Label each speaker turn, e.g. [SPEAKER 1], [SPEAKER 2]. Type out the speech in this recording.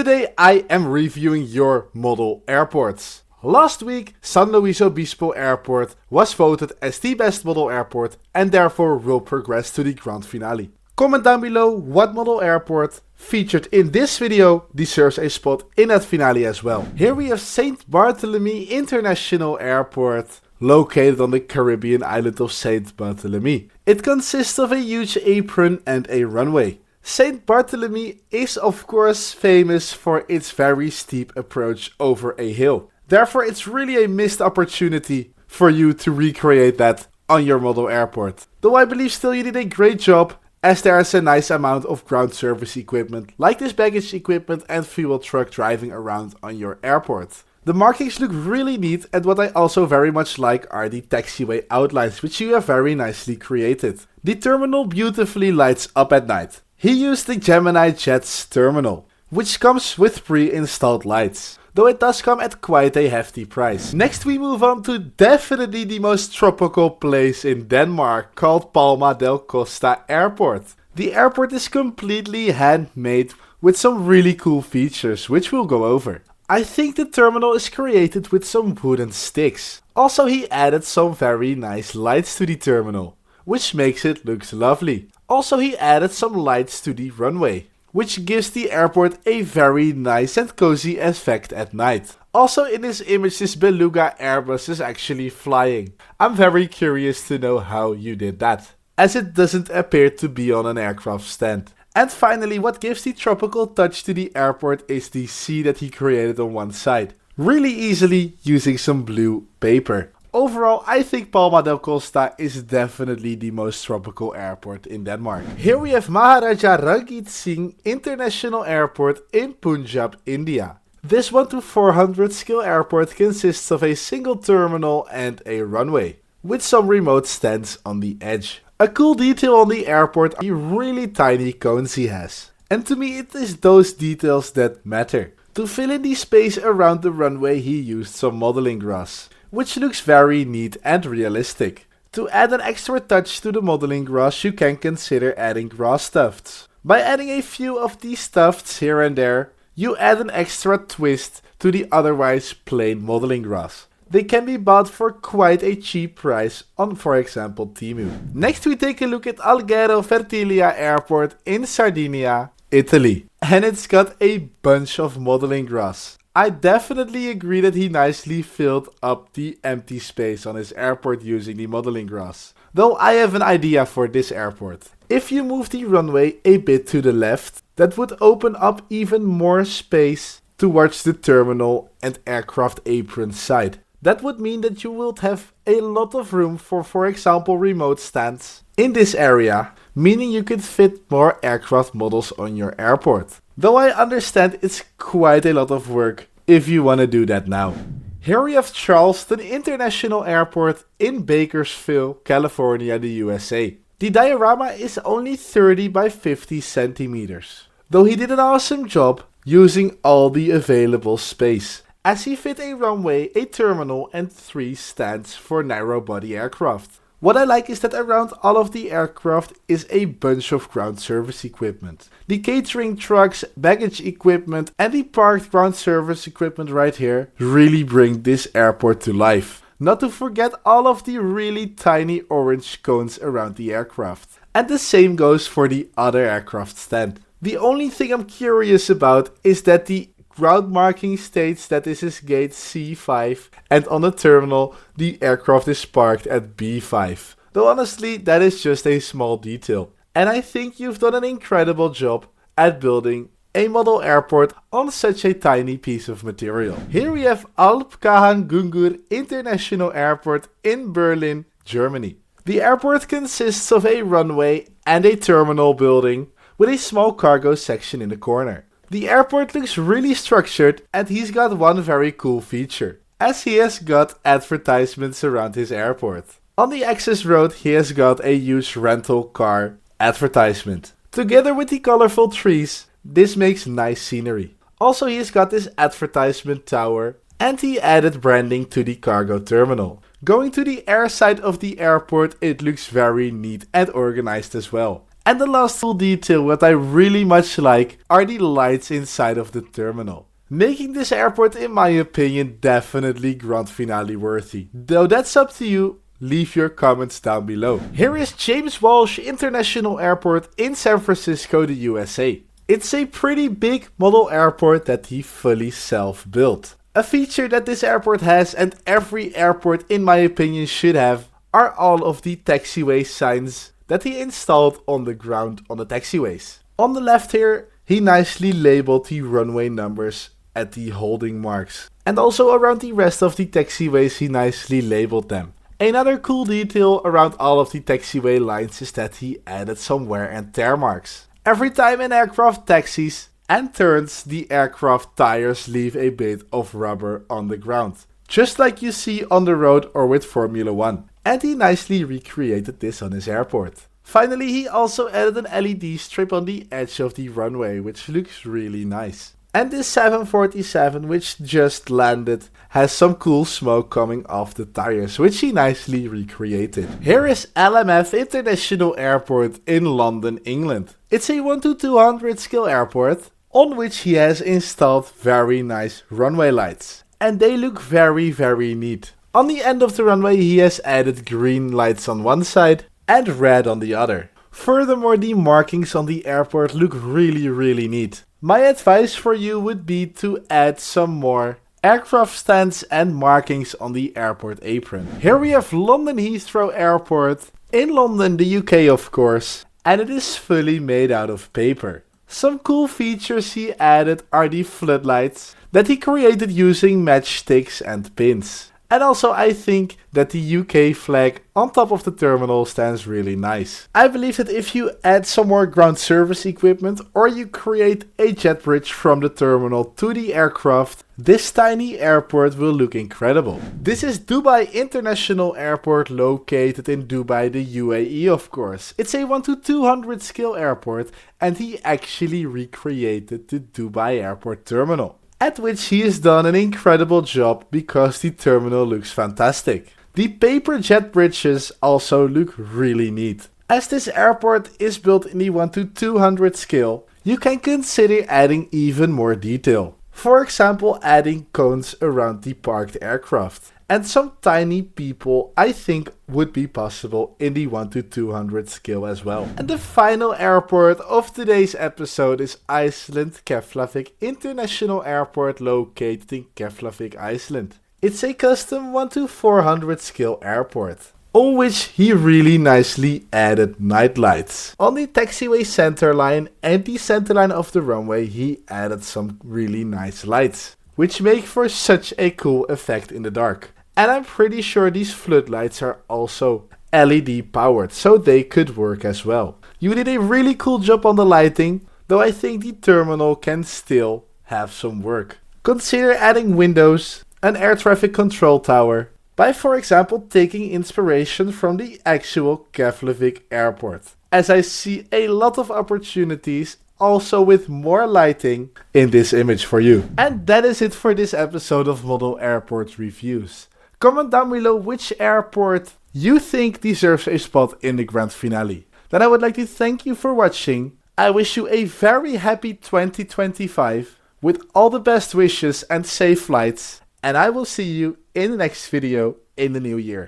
[SPEAKER 1] Today I am reviewing your model airports. Last week, San Luis Obispo Airport was voted as the best model airport and therefore will progress to the grand finale. Comment down below what model airport featured in this video deserves a spot in that finale as well. Here we have St. Barthélemy International Airport, located on the Caribbean island of St. Barthélemy. It consists of a huge apron and a runway. St. Barthélemy is of course famous for its very steep approach over a hill. Therefore it's really a missed opportunity for you to recreate that on your model airport. Though I believe still you did a great job, as there is a nice amount of ground service equipment like this baggage equipment and fuel truck driving around on your airport. The markings look really neat, and what I also very much like are the taxiway outlines, which you have very nicely created. The terminal beautifully lights up at night. He used the Gemini Jet's terminal, which comes with pre-installed lights, though it does come at quite a hefty price. Next we move on to definitely the most tropical place in Denmark, called Palma Del Costa Airport. The airport is completely handmade with some really cool features, which we'll go over. I think the terminal is created with some wooden sticks. Also he added some very nice lights to the terminal, which makes it look lovely. Also he added some lights to the runway, which gives the airport a very nice and cozy effect at night. Also in this image this Beluga Airbus is actually flying. I'm very curious to know how you did that, as it doesn't appear to be on an aircraft stand. And finally, what gives the tropical touch to the airport is the sea that he created on one side, really easily using some blue paper. Overall, I think Palma del Costa is definitely the most tropical airport in Denmark. Here we have Maharaja Ranjit Singh International Airport in Punjab, India. This 1 to 400 scale airport consists of a single terminal and a runway, with some remote stands on the edge. A cool detail on the airport are the really tiny cones he has. And to me it is those details that matter. To fill in the space around the runway he used some modeling grass, which looks very neat and realistic. To add an extra touch to the modeling grass, you can consider adding grass tufts. By adding a few of these tufts here and there, you add an extra twist to the otherwise plain modeling grass. They can be bought for quite a cheap price on, for example, Temu. Next we take a look at Alghero Fertilia Airport in Sardinia, Italy. And it's got a bunch of modeling grass. I definitely agree that he nicely filled up the empty space on his airport using the modeling grass. Though I have an idea for this airport. If you move the runway a bit to the left, that would open up even more space towards the terminal and aircraft apron side. That would mean that you would have a lot of room for example, remote stands in this area, meaning you could fit more aircraft models on your airport. Though I understand it's quite a lot of work if you want to do that now. Here we have Charleston International Airport in Bakersfield, California, the USA. The diorama is only 30 by 50 centimeters. Though he did an awesome job using all the available space, as he fit a runway, a terminal and 3 stands for narrow-body aircraft. What I like is that around all of the aircraft is a bunch of ground service equipment. The catering trucks, baggage equipment and the parked ground service equipment right here really bring this airport to life. Not to forget all of the really tiny orange cones around the aircraft. And the same goes for the other aircraft stand. The only thing I'm curious about is that the ground marking states that this is gate C5 and on the terminal the aircraft is parked at B5. Though honestly that is just a small detail. And I think you've done an incredible job at building a model airport on such a tiny piece of material. Here we have Alpkahan Gungur International Airport in Berlin, Germany. The airport consists of a runway and a terminal building with a small cargo section in the corner. The airport looks really structured and he's got one very cool feature, as he has got advertisements around his airport. On the access road he has got a huge rental car advertisement. Together with the colorful trees, this makes nice scenery. Also he has got this advertisement tower and he added branding to the cargo terminal. Going to the air side of the airport, it looks very neat and organized as well. And the last cool detail what I really much like are the lights inside of the terminal, making this airport in my opinion definitely grand finale worthy. Though that's up to you, leave your comments down below. Here is James Walsh International Airport in San Francisco, the USA. It's a pretty big model airport that he fully self-built. A feature that this airport has and every airport in my opinion should have are all of the taxiway signs that he installed on the ground on the taxiways. On the left here, he nicely labeled the runway numbers at the holding marks. And also around the rest of the taxiways he nicely labeled them. Another cool detail around all of the taxiway lines is that he added some wear and tear marks. Every time an aircraft taxis and turns, the aircraft tires leave a bit of rubber on the ground, just like you see on the road or with Formula 1. And he nicely recreated this on his airport. Finally, he also added an LED strip on the edge of the runway, which looks really nice. And this 747, which just landed, has some cool smoke coming off the tires, which he nicely recreated. Here is LMT International Airport in London, England. It's a 1:200 scale airport, on which he has installed very nice runway lights. And they look very neat. On the end of the runway he has added green lights on one side and red on the other. Furthermore, the markings on the airport look really neat. My advice for you would be to add some more aircraft stands and markings on the airport apron. Here we have London Heathrow Airport in London, the UK of course, and it is fully made out of paper. Some cool features he added are the floodlights that he created using matchsticks and pins. And also I think that the UK flag on top of the terminal stands really nice. I believe that if you add some more ground service equipment or you create a jet bridge from the terminal to the aircraft, this tiny airport will look incredible. This is Dubai International Airport located in Dubai, the UAE of course. It's a 1:200 scale airport and he actually recreated the Dubai airport terminal, at which he has done an incredible job because the terminal looks fantastic. The paper jet bridges also look really neat. As this airport is built in the 1:200 scale, you can consider adding even more detail. For example, adding cones around the parked aircraft. And some tiny people I think would be possible in the 1:200 scale as well. And the final airport of today's episode is Iceland Keflavik International Airport located in Keflavik, Iceland. It's a custom 1:400 scale airport, on which he really nicely added night lights. On the taxiway center line and the center line of the runway he added some really nice lights, which make for such a cool effect in the dark. And I'm pretty sure these floodlights are also LED powered, so they could work as well. You did a really cool job on the lighting, though I think the terminal can still have some work. Consider adding windows, an air traffic control tower, by for example taking inspiration from the actual Keflavik airport, as I see a lot of opportunities also with more lighting in this image for you. And that is it for this episode of Model Airport Reviews. Comment down below which airport you think deserves a spot in the grand finale. Then I would like to thank you for watching. I wish you a very happy 2025 with all the best wishes and safe flights. And I will see you in the next video in the new year.